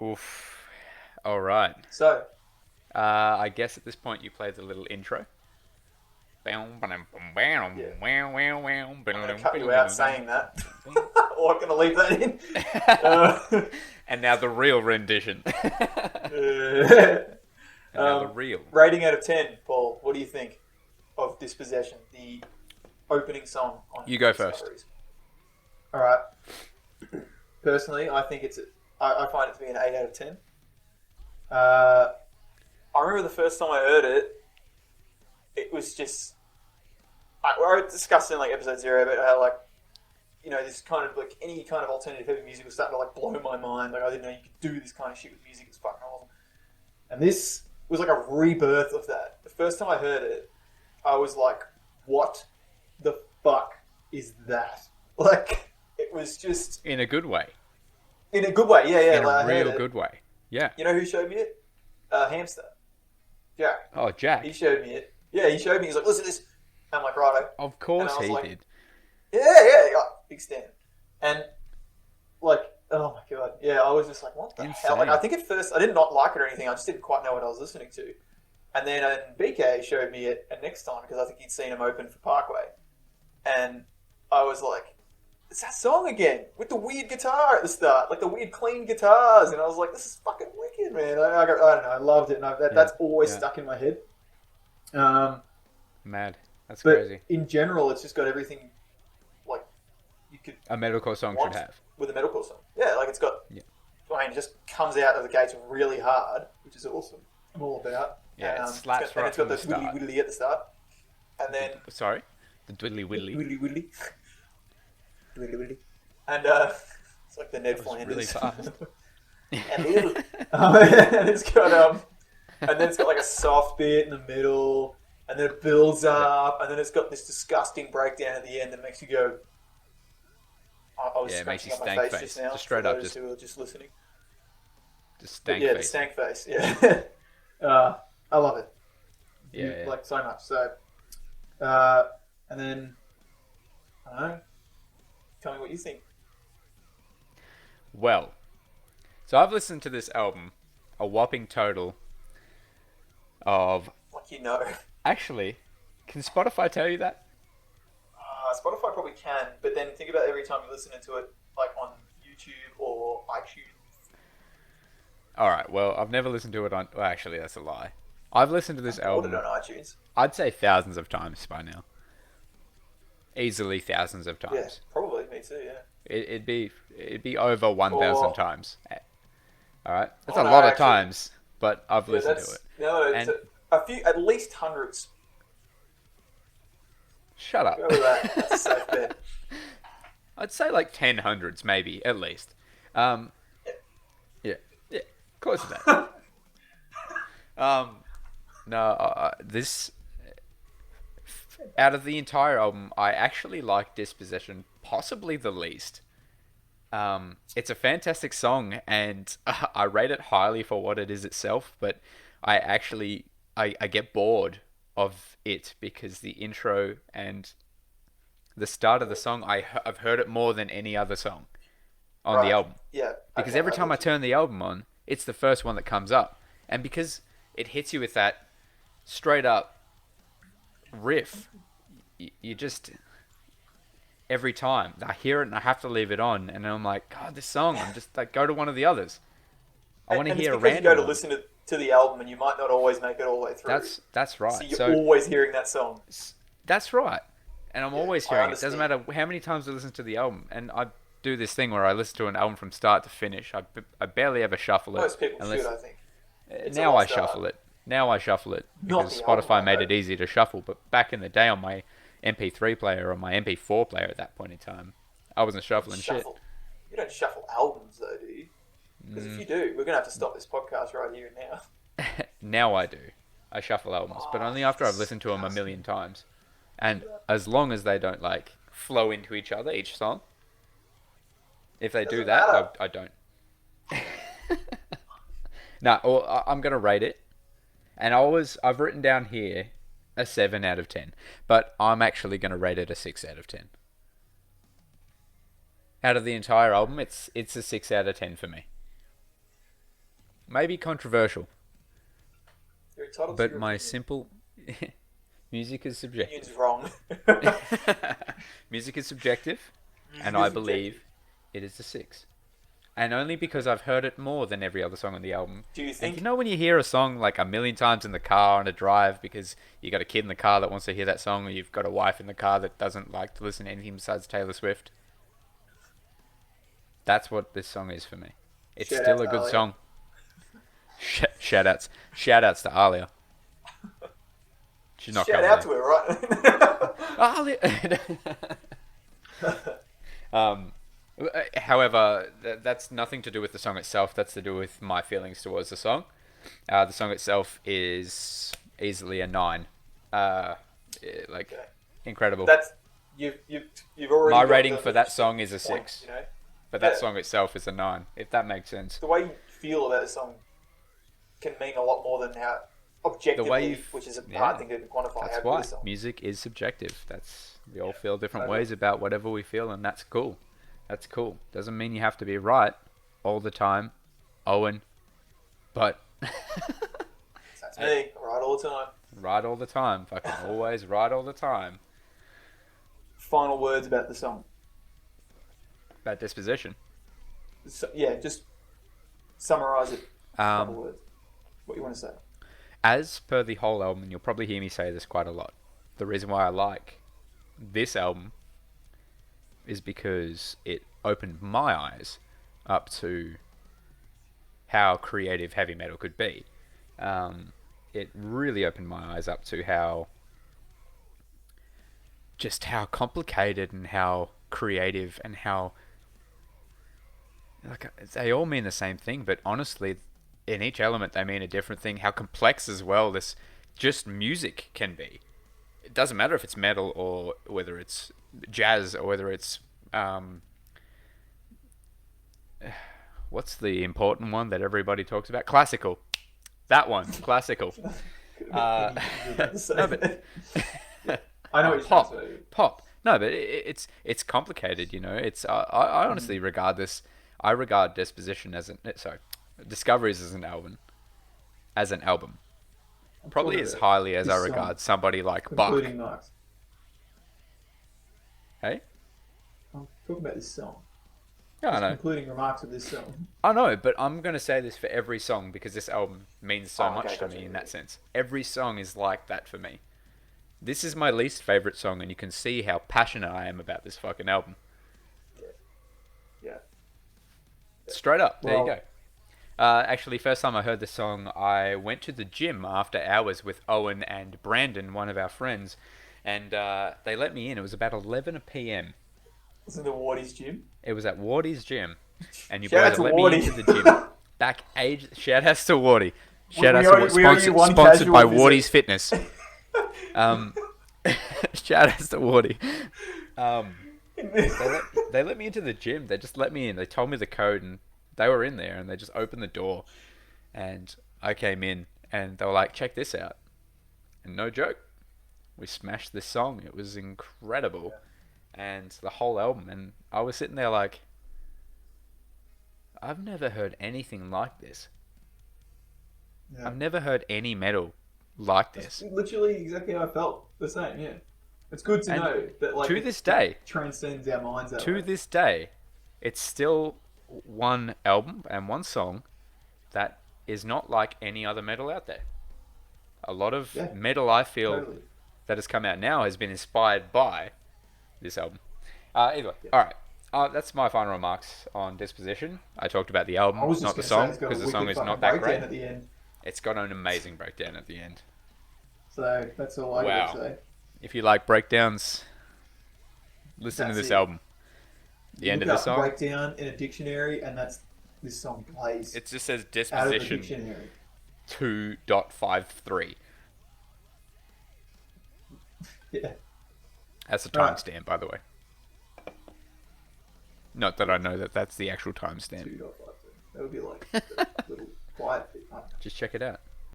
Oof. All right. So, I guess at this point you play the little intro. yeah, I'm going to cut you out saying that, or I'm going to leave that in. Uh, And now the real rendition. And now the um, real. Rating out of 10, Paul. What do you think of Dispossession, the opening song on You go first. Discoveries? All right. Personally, I think I find it to be an 8 out of 10. Uh, I remember the first time I heard it, it was just. I discussed in like episode 0 about how, like, this kind of, like, any kind of alternative heavy music was starting to, like, blow my mind. Like, I didn't know you could do this kind of shit with music. It's fucking awesome. And this was like a rebirth of that. The first time I heard it, I was like, what the fuck is that? Like, it was just In a good way. in a good way. Yeah, yeah. In a Like, I heard real it. good way. Yeah. You know who showed me it? Hamster. Jack. Oh, He Jack. showed me it. Yeah, he showed me. He's like, listen to this. I'm like, righto. Of And course I was he like, did. yeah, yeah, yeah. Big stand. And, like, oh my god. Yeah, I was just like, what the hell? Like, I Insane. think at first I did not like it or anything. I just didn't quite know what I was listening to. And then BK showed me it next time because I think he'd seen him open for Parkway. And I was like, it's that song again with the weird guitar at the start, like the weird clean guitars. And I was like, this is fucking wicked, man. I don't know. I loved it. And Yeah. that's always Yeah. stuck in my head. Um, Mad. That's but crazy. in general, it's just got everything like you could A metalcore song should want have. with a metalcore song. Yeah, like it's got. Yeah. I mean, it just comes out of the gates really hard, which is awesome. I'm all about. Yeah, it It's slaps got, and right it's got from the the widdly start. widdly at the start, and then Sorry? The Dwiddly Widdly. widdly widdly, widdly widdly, and it's like the Ned That was Flanders. really fast. And little, and it's got and then it's got like a soft bit in the middle, and then it builds up, and then it's got this disgusting breakdown at the end that makes you go. I was Yeah, it makes scratching you up my stank face face. just now. Just straight for up, those just who are just listening. But stank yeah, the face. stank face. Yeah, I love it. Yeah. Like so much. So, and then I don't know. Tell me what you think. Well, so I've listened to this album a whopping total of. Like you know, Actually, can Spotify tell you that? Spotify probably can, but then think about every time you listen to it, like on YouTube or iTunes. Alright, well, I've never listened to it on. Well, actually, that's a lie. I've listened to this Bought it album, on iTunes. I'd say thousands of times by now. Easily thousands of Yeah, times. probably me too. Yeah. It'd be over 1,000 Or times. Alright? That's oh a no, lot of actually, times, but I've yeah, listened to that's it. no, it's And a few, at least hundreds. shut up. Go with that. That's a safe bet. I'd say like 10 hundreds, maybe, at least. Um, yeah, yeah, close to that. No, this out of the entire album, I actually like Dispossession possibly the least. It's a fantastic song, and I rate it highly for what it is itself. But I actually I get bored of it because the intro and the start of the song I've heard it more than any other song on the Right. album. Yeah. Because Okay, every I time I get you. turn the album on, it's the first one that comes up, and because it hits you with that straight up riff, you just every time I hear it and I have to leave it on, and I'm like, God, this song. I'm just like, go to one of the others. I want to And it's hear a because you go random to one. listen to the album and you might not always make it all the way through. That's So right. you're So always hearing that song. that's right. And I'm Yeah, always I hearing it. Doesn't understand. matter how many times I listen to the album. And I do this thing where I listen to an album from start to finish. I barely ever shuffle it Most people should, unless I think. It's a now I lost art. shuffle it. Now I shuffle it Not because the album, Spotify I made it hope. easy to shuffle. But back in the day on my MP3 player or my MP4 player at that point in time, I wasn't shuffling shit. Shuffle. You don't shuffle albums, though, do you? Because if you do, we're going to have to stop this podcast right here and now. Now I do. I shuffle albums, but Oh, only after I've listened to them a disgusting. million times. And as long as they don't like flow into each other, each song. If they do Doesn't that, matter. I don't. No, well, I'm gonna rate it, and I've written down here a 7 out of 10, but I'm actually gonna rate it a 6 out of 10. Out of the entire album, it's a 6 out of 10 for me. maybe controversial, You're entitled to but your my opinion. simple music is subjective. Opinion's wrong. Music is subjective, Music and is I subjective. believe it is a six. And only because I've heard it more than every other song on the album. Do you And you think? know when you hear a song like a million times in the car on a drive because you got a kid in the car that wants to hear that song, or you've got a wife in the car that doesn't like to listen to anything besides Taylor Swift? That's what this song is for me. It's Shout out still to a good Alia. song. Shout outs to Alia. She's not Shout coming out here. to her, right? Alia. um, however, that's nothing to do with the song itself. That's to do with my feelings towards the song. The song itself is easily a nine. Uh, like Okay. incredible. That's you've already My got rating the for that interesting song is a point. six, You know, but that yeah, song itself is a nine. If that makes sense. the way you feel about the song can mean a lot more than how The way you, objectively, which is a hard yeah, thing to quantify, that's how good a why song. music is subjective. We all Yeah, feel different totally. ways about whatever we feel, and that's cool. That's cool. Doesn't mean you have to be right all the time, Owen. But That's hey, me, right all the time. right all the time. Fucking always right all the time. Final words about the song. About disposition. So, yeah, just summarize it. A couple Um, words. What you want to say? as per the whole album, and you'll probably hear me say this quite a lot. The reason why I like this album is because it opened my eyes up to how creative heavy metal could be. Um, it really opened my eyes up to how complicated and how creative and how like they all mean the same thing, but honestly, in each element they mean a different thing. How complex as well this just music can be. It doesn't matter if it's metal or whether it's jazz or whether it's what's the important one that everybody talks about? Classical. That one, classical. Uh, Anything you're about to no, say. but Yeah, I know what you're trying to pop, say. pop. No, but it's complicated. I honestly regard this. I regard Disposition as an sorry, Discoveries as an album. As an album, I'm probably talking as about highly as I this song, regard somebody like Bach. concluding marks. Hey, I'm talking about this song. yeah, I Just know, concluding remarks of this song. I know, but I'm gonna say this for every song because this album means so Oh, okay, much to gotcha. me in that sense. Every song is like that for me. This is my least favorite song, and you can see how passionate I am about this fucking album. Yeah, yeah. Straight up, there you go. Well, Actually, first time I heard this song, I went to the gym after hours with Owen and Brandon, one of our friends, and they let me in. It was about 11 p.m. listen to Wardy's gym. It was at Wardy's gym, and you Shout boys out to let me into the gym. Wardy. Back age. Shout outs to Wardy. we, Shout we outs to owe, Wardy. we owe you one Sponsored by casual Wardy's visit. Fitness. Um, shout outs to Wardy. Um, they let me into the gym. They just let me in. They told me the code, and they were in there, and they just opened the door, and I came in, and they were like, "Check this out." And no joke, we smashed this song. It was incredible, and the whole album. And I was sitting there like, I've never heard anything like this. Yeah. I've never heard any metal like That's this. literally exactly how I felt. The same, yeah. It's good to And know that like to it, this it day, transcends our minds that to way. this day, it's still one album and one song that is not like any other metal out there. A lot of Yeah, metal I feel totally. that has come out now has been inspired by this album. Either way, Yeah. all right. That's my final remarks on Disposition. I talked about the I album, was just not the gonna say song, it's got a because the song wicked is fucking not that breakdown great. at the end. It's got an amazing breakdown at the end. So that's all I Wow. got to say. If you like breakdowns, listen to That's this it. album. The end Look of the up song, breakdown in a dictionary, and that's this song plays it just says out of the Disposition dictionary. 2.53. Yeah. That's a Right. timestamp, by the way. Not that I know that that's the actual timestamp. 2.52. That would be like the little quiet bit. Just check it out.